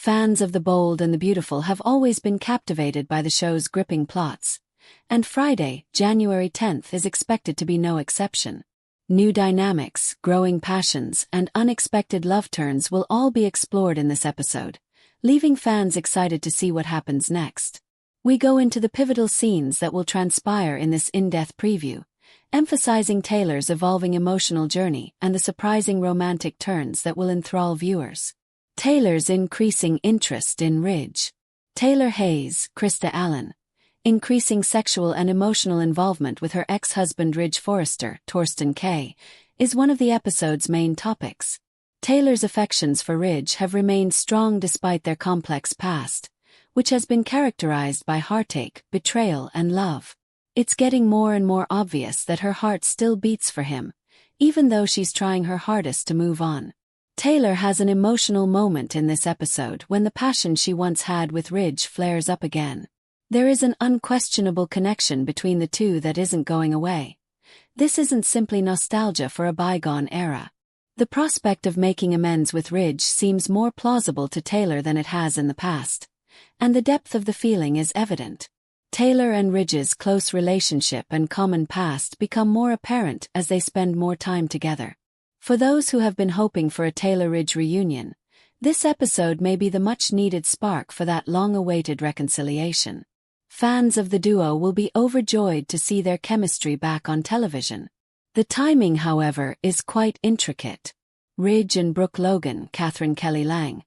Fans of the bold and the beautiful have always been captivated by the show's gripping plots, and Friday, January 10th is expected to be no exception. New dynamics, growing passions, and unexpected love turns will all be explored in this episode, leaving fans excited to see what happens next. We go into the pivotal scenes that will transpire in this in-depth preview, emphasizing Taylor's evolving emotional journey and the surprising romantic turns that will enthrall viewers. Taylor's increasing interest in Ridge. Taylor Hayes, Krista Allen, increasing sexual and emotional involvement with her ex-husband Ridge Forrester, Torsten Kay, is one of the episode's main topics. Taylor's affections for Ridge have remained strong despite their complex past, which has been characterized by heartache, betrayal, and love. It's getting more and more obvious that her heart still beats for him, even though she's trying her hardest to move on. Taylor has an emotional moment in this episode when the passion she once had with Ridge flares up again. There is an unquestionable connection between the two that isn't going away. This isn't simply nostalgia for a bygone era. The prospect of making amends with Ridge seems more plausible to Taylor than it has in the past, and the depth of the feeling is evident. Taylor and Ridge's close relationship and common past become more apparent as they spend more time together. For those who have been hoping for a Taylor-Ridge reunion, this episode may be the much-needed spark for that long-awaited reconciliation. Fans of the duo will be overjoyed to see their chemistry back on television. The timing, however, is quite intricate. Ridge and Brooke Logan, Catherine Kelly Lang,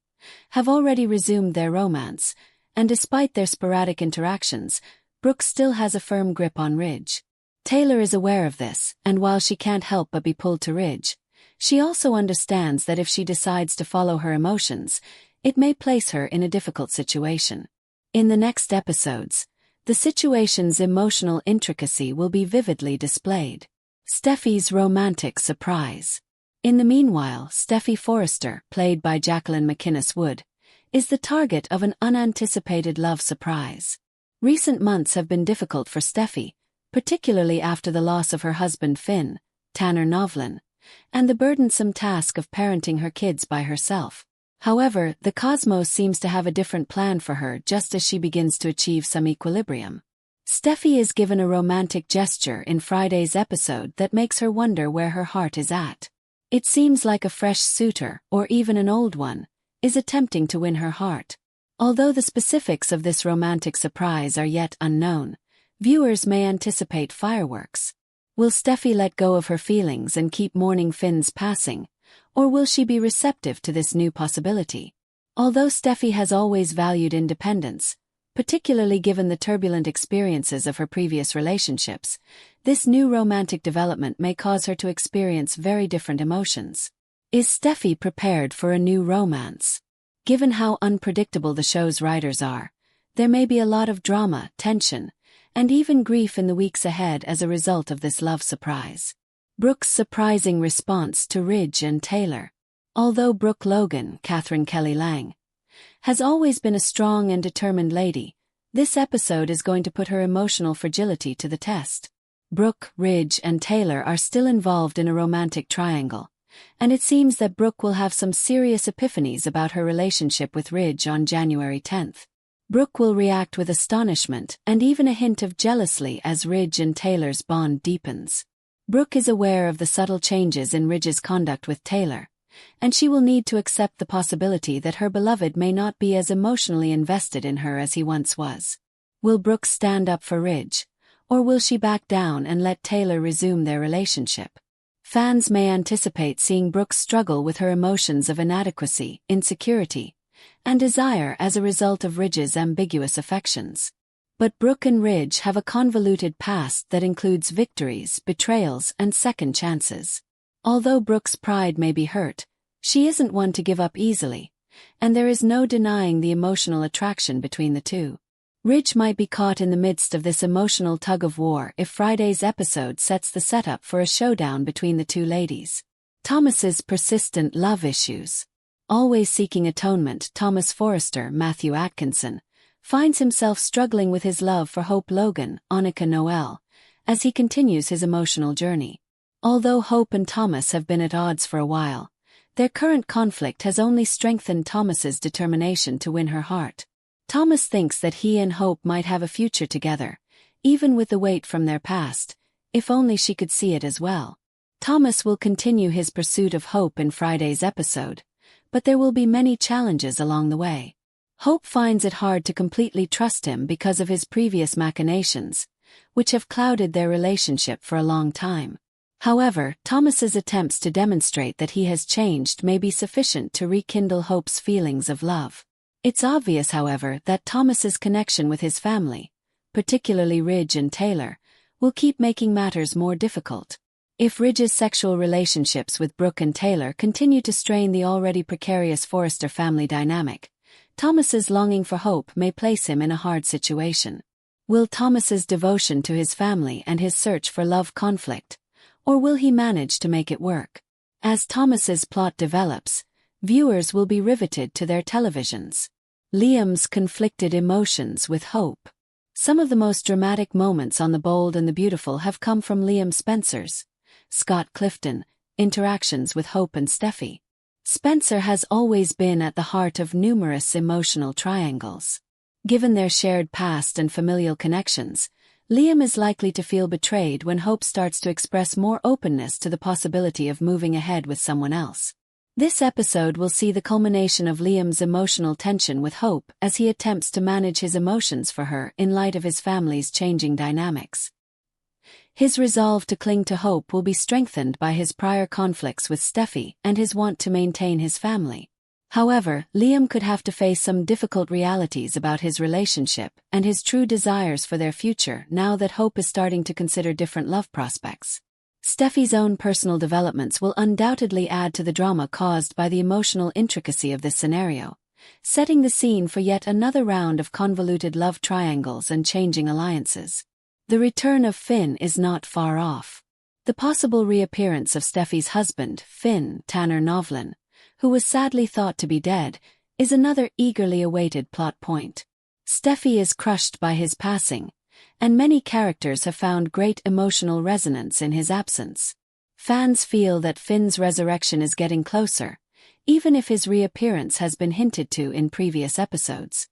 have already resumed their romance, and despite their sporadic interactions, Brooke still has a firm grip on Ridge. Taylor is aware of this, and while she can't help but be pulled to Ridge, she also understands that if she decides to follow her emotions, it may place her in a difficult situation. In the next episodes, the situation's emotional intricacy will be vividly displayed. Steffi's romantic surprise. In the meanwhile, Steffi Forrester, played by Jacqueline MacInnes Wood, is the target of an unanticipated love surprise. Recent months have been difficult for Steffi, particularly after the loss of her husband Finn, Tanner Novlin, and the burdensome task of parenting her kids by herself. However, the cosmos seems to have a different plan for her just as she begins to achieve some equilibrium. Steffi is given a romantic gesture in Friday's episode that makes her wonder where her heart is at. It seems like a fresh suitor, or even an old one, is attempting to win her heart. Although the specifics of this romantic surprise are yet unknown, viewers may anticipate fireworks. Will Steffi let go of her feelings and keep mourning Finn's passing, or will she be receptive to this new possibility? Although Steffi has always valued independence, particularly given the turbulent experiences of her previous relationships, this new romantic development may cause her to experience very different emotions. Is Steffi prepared for a new romance? Given how unpredictable the show's writers are, there may be a lot of drama, tension, and even grief in the weeks ahead as a result of this love surprise. Brooke's surprising response to Ridge and Taylor. Although Brooke Logan, Catherine Kelly Lang, has always been a strong and determined lady, this episode is going to put her emotional fragility to the test. Brooke, Ridge, and Taylor are still involved in a romantic triangle, and it seems that Brooke will have some serious epiphanies about her relationship with Ridge on January 10th. Brooke will react with astonishment and even a hint of jealousy as Ridge and Taylor's bond deepens. Brooke is aware of the subtle changes in Ridge's conduct with Taylor, and she will need to accept the possibility that her beloved may not be as emotionally invested in her as he once was. Will Brooke stand up for Ridge, or will she back down and let Taylor resume their relationship? Fans may anticipate seeing Brooke struggle with her emotions of inadequacy, insecurity, and desire as a result of Ridge's ambiguous affections. But Brooke and Ridge have a convoluted past that includes victories, betrayals, and second chances. Although Brooke's pride may be hurt, she isn't one to give up easily, and there is no denying the emotional attraction between the two. Ridge might be caught in the midst of this emotional tug-of-war if Friday's episode sets the setup for a showdown between the two ladies. Thomas's persistent love issues. Always seeking atonement, Thomas Forrester, Matthew Atkinson, finds himself struggling with his love for Hope Logan, Annika Noel, as he continues his emotional journey. Although Hope and Thomas have been at odds for a while, Their current conflict has only strengthened Thomas's determination to win her heart. Thomas thinks that he and Hope might have a future together, even with the weight from their past, if only she could see it as well. Thomas will continue his pursuit of Hope in Friday's episode, but there will be many challenges along the way. Hope finds it hard to completely trust him because of his previous machinations, which have clouded their relationship for a long time. However, Thomas's attempts to demonstrate that he has changed may be sufficient to rekindle Hope's feelings of love. It's obvious, however, that Thomas's connection with his family, particularly Ridge and Taylor, will keep making matters more difficult. If Ridge's sexual relationships with Brooke and Taylor continue to strain the already precarious Forrester family dynamic, Thomas's longing for Hope may place him in a hard situation. Will Thomas's devotion to his family and his search for love conflict, or will he manage to make it work? As Thomas's plot develops, viewers will be riveted to their televisions. Liam's conflicted emotions with Hope. Some of the most dramatic moments on The Bold and the Beautiful have come from Liam Spencer's, Scott Clifton, interactions with Hope and Steffi. Spencer has always been at the heart of numerous emotional triangles. Given their shared past and familial connections, Liam is likely to feel betrayed when Hope starts to express more openness to the possibility of moving ahead with someone else. This episode will see the culmination of Liam's emotional tension with Hope as he attempts to manage his emotions for her in light of his family's changing dynamics. His resolve to cling to Hope will be strengthened by his prior conflicts with Steffi and his want to maintain his family. However, Liam could have to face some difficult realities about his relationship and his true desires for their future now that Hope is starting to consider different love prospects. Steffi's own personal developments will undoubtedly add to the drama caused by the emotional intricacy of this scenario, setting the scene for yet another round of convoluted love triangles and changing alliances. The return of Finn is not far off. The possible reappearance of Steffi's husband, Finn Tanner Novlin, who was sadly thought to be dead, is another eagerly awaited plot point. Steffi is crushed by his passing, and many characters have found great emotional resonance in his absence. Fans feel that Finn's resurrection is getting closer, even if his reappearance has been hinted to in previous episodes.